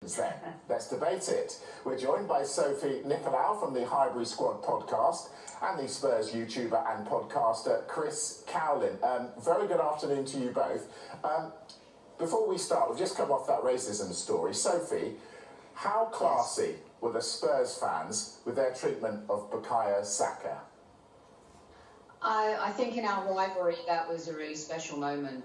Then let's debate it. We're joined by Sophie Nicolau from the Highbury Squad podcast and the Spurs YouTuber and podcaster Chris Cowlin. Very good afternoon to you both. Before we start, we've just come off that racism story. Sophie, how classy were the Spurs fans with their treatment of Bukayo Saka? I think in our rivalry that was a really special moment.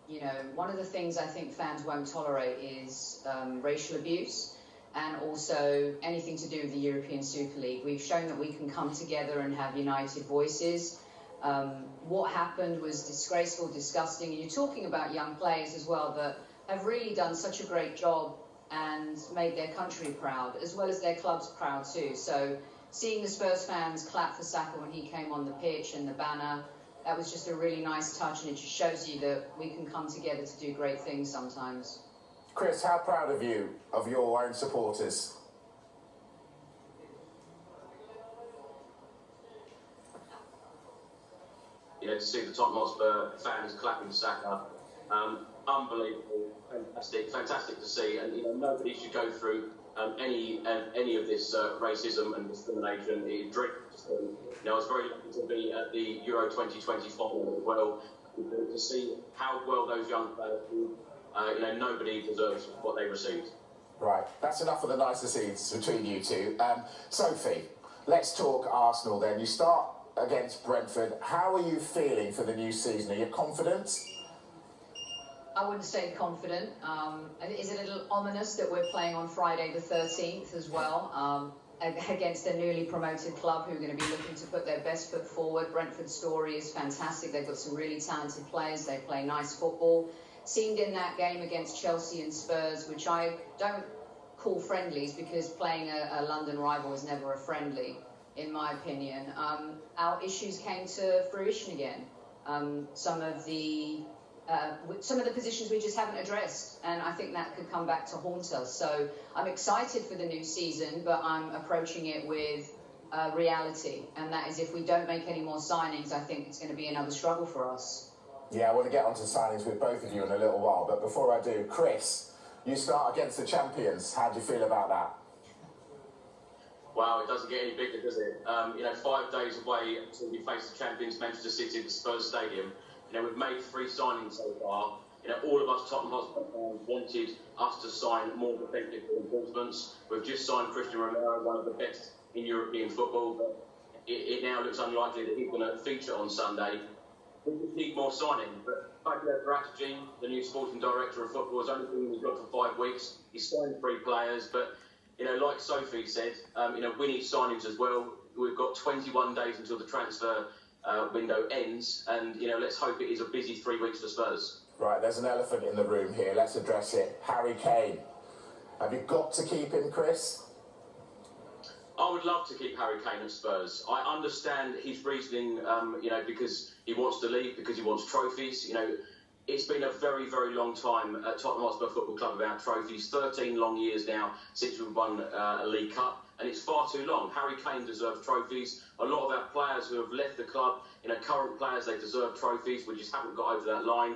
You know, one of the things I think fans won't tolerate is racial abuse and also anything to do with the European Super League. We've shown that we can come together and have united voices. What happened was disgraceful, disgusting, and you're talking about young players as well that have really done such a great job and made their country proud, as well as their clubs proud too. So seeing the Spurs fans clap for Saka when he came on the pitch and the banner, that was just a really nice touch, and it just shows you that we can come together to do great things sometimes. Chris, how proud of you, of your own supporters? You know, to see the Tottenham Hotspur fans clapping for Saka, unbelievable, fantastic to see. And you know, nobody should go through any of this racism and discrimination. You know, I was very lucky to be at the Euro 2020 final as well, to see how well those young players do. You know, nobody deserves what they received. Right, that's enough of the niceties between you two. Sophie, let's talk Arsenal then. You start against Brentford. How are you feeling for the new season? Are you confident? I wouldn't say confident. Is it a little ominous that we're playing on Friday the 13th as well against a newly promoted club who are going to be looking to put their best foot forward? Brentford's story is fantastic. They've got some really talented players. They play nice football. Seemed in that game against Chelsea and Spurs, which I don't call friendlies because playing a London rival is never a friendly, in my opinion. Our issues came to fruition again. Some of the positions we just haven't addressed, and I think that could come back to haunt us. So I'm excited for the new season, but I'm approaching it with reality, and that is if we don't make any more signings, I think it's going to be another struggle for us. Yeah, I want to get onto signings with both of you in a little while, but before I do, Chris, you start against the champions. How do you feel about that? Wow, it doesn't get any bigger, does it? You know, 5 days away until we face the champions, Manchester City, at the Spurs Stadium. You know, we've made 3 signings so far. You know, all of us Tottenham Hotspur fans wanted us to sign more defensive reinforcements. We've just signed Christian Romero, one of the best in European football, but it now looks unlikely that he's going to feature on Sunday. We just need more signing. But Butakdrib, the new sporting director of football, has only been in the job for 5 weeks. He's signed 3 players, but you know, like Sophie said, you know, we need signings as well. We've got 21 days until the transfer window ends, and you know, let's hope it is a busy 3 weeks for Spurs. Right, there's an elephant in the room here. Let's address it. Harry Kane. Have you got to keep him, Chris? I would love to keep Harry Kane at Spurs. I understand his reasoning, you know, because he wants to leave, because he wants trophies. You know, it's been a very, very long time at Tottenham Hotspur Football Club about trophies. 13 long years now since we've won a League Cup, and it's far too long. Harry Kane deserves trophies. A lot of our players who have left the club, you know, current players, they deserve trophies. We just haven't got over that line.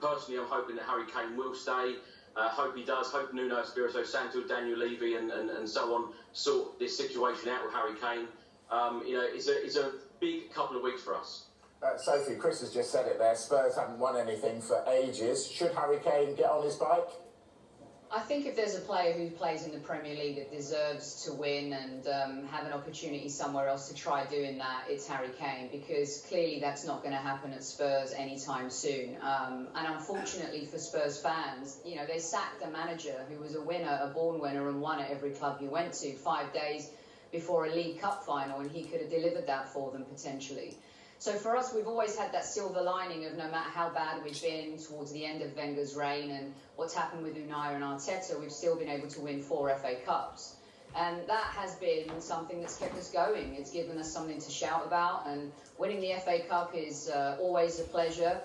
Personally, I'm hoping that Harry Kane will stay. Hope he does. Hope Nuno Espirito Santo, Daniel Levy and so on sort this situation out with Harry Kane. You know, it's a big couple of weeks for us. Sophie, Chris has just said it there. Spurs haven't won anything for ages. Should Harry Kane get on his bike? I think if there's a player who plays in the Premier League that deserves to win and have an opportunity somewhere else to try doing that, it's Harry Kane, because clearly that's not going to happen at Spurs anytime soon. And unfortunately for Spurs fans, you know, they sacked a manager who was a winner, a born winner, and won at every club he went to 5 days before a League Cup final, and he could have delivered that for them potentially. So for us, we've always had that silver lining of no matter how bad we've been towards the end of Wenger's reign and what's happened with Unai and Arteta, we've still been able to win 4 FA Cups. And that has been something that's kept us going. It's given us something to shout about, and winning the FA Cup is always a pleasure.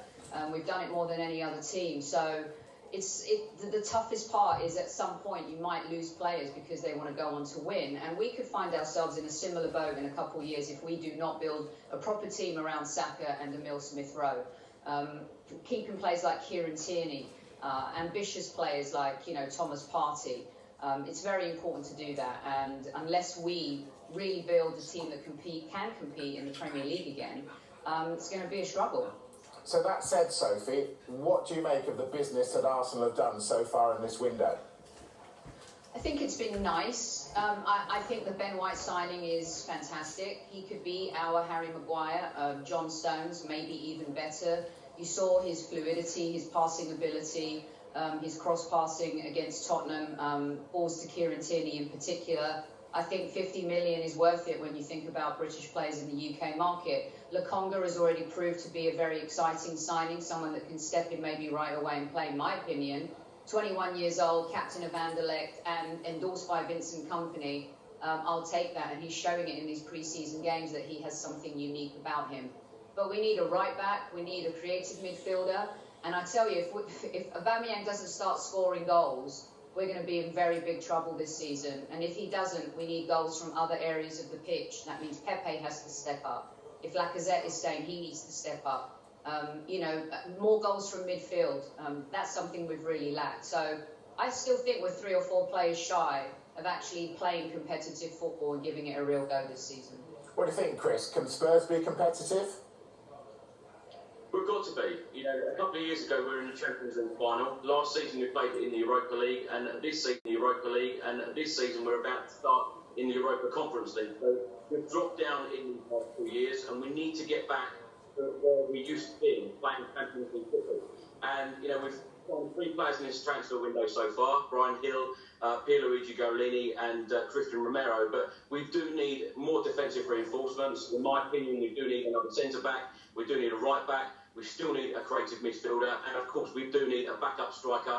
We've done it more than any other team. So the toughest part is at some point you might lose players because they want to go on to win, and we could find ourselves in a similar boat in a couple of years if we do not build a proper team around Saka and Emile Smith-Rowe. Keeping players like Kieran Tierney, ambitious players like, you know, Thomas Partey. It's very important to do that, and unless we really build a team that can compete in the Premier League again, it's going to be a struggle. So that said, Sophie, what do you make of the business that Arsenal have done so far in this window? I think it's been nice. I think the Ben White signing is fantastic. He could be our Harry Maguire. John Stones, maybe even better. You saw his fluidity, his passing ability, his cross-passing against Tottenham, balls to Kieran Tierney in particular. I think 50 million is worth it when you think about British players in the UK market. Lokonga has already proved to be a very exciting signing, someone that can step in maybe right away and play, in my opinion. 21 years old, captain of Anderlecht, and endorsed by Vincent Kompany. I'll take that, and he's showing it in these pre-season games that he has something unique about him. But we need a right-back, we need a creative midfielder, and I tell you, if Aubameyang doesn't start scoring goals, we're going to be in very big trouble this season. And if he doesn't, we need goals from other areas of the pitch. That means Pepe has to step up. If Lacazette is staying, he needs to step up. You know, more goals from midfield. That's something we've really lacked. So I still think we're 3 or 4 players shy of actually playing competitive football and giving it a real go this season. What do you think, Chris? Can Spurs be competitive? We've got to be. You know, a couple of years ago we were in the Champions League final. Last season we played it in the Europa League, and this season we're about to start in the Europa Conference League. So we've dropped down in the past 2 years, and we need to get back to where we used to be, playing Champions League football. And you know, we've signed 3 players in this transfer window so far: Brian Hill, Pierluigi Golini, and Christian Romero. But we do need more defensive reinforcements. In my opinion, we do need another centre back. We do need a right back. We still need a creative midfielder, and of course we do need a backup striker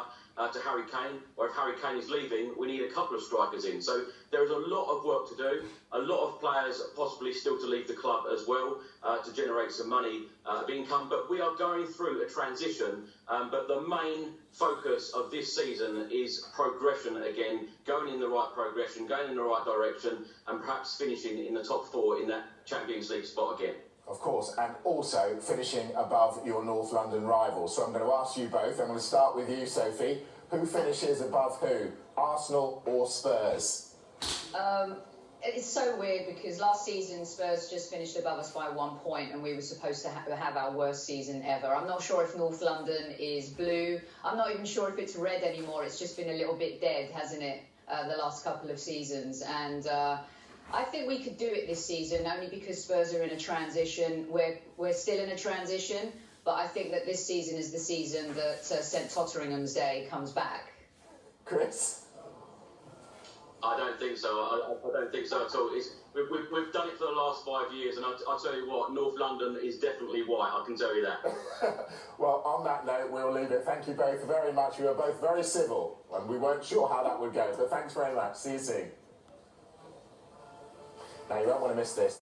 to Harry Kane, or if Harry Kane is leaving, we need a couple of strikers in. So there is a lot of work to do, a lot of players possibly still to leave the club as well to generate some money of income, but we are going through a transition, but the main focus of this season is progression again, going in the right progression, going in the right direction, and perhaps finishing in the top 4 in that Champions League spot again. Of course, and also finishing above your North London rivals. So I'm going to ask you both. I'm going to start with you, Sophie. Who finishes above who? Arsenal or Spurs? It's so weird because last season Spurs just finished above us by 1 point, and we were supposed to have our worst season ever. I'm not sure if North London is blue. I'm not even sure if it's red anymore. It's just been a little bit dead, hasn't it, the last couple of seasons. And I think we could do it this season, only because Spurs are in a transition. We're still in a transition, but I think that this season is the season that St Totteringham's Day comes back. Chris? I don't think so. I don't think so at all. We've done it for the last 5 years, and I'll tell you what, North London is definitely white, I can tell you that. Well, on that note, we'll leave it. Thank you both very much. You were both very civil, and we weren't sure how that would go, but thanks very much. See you soon. Now, you won't want to miss this.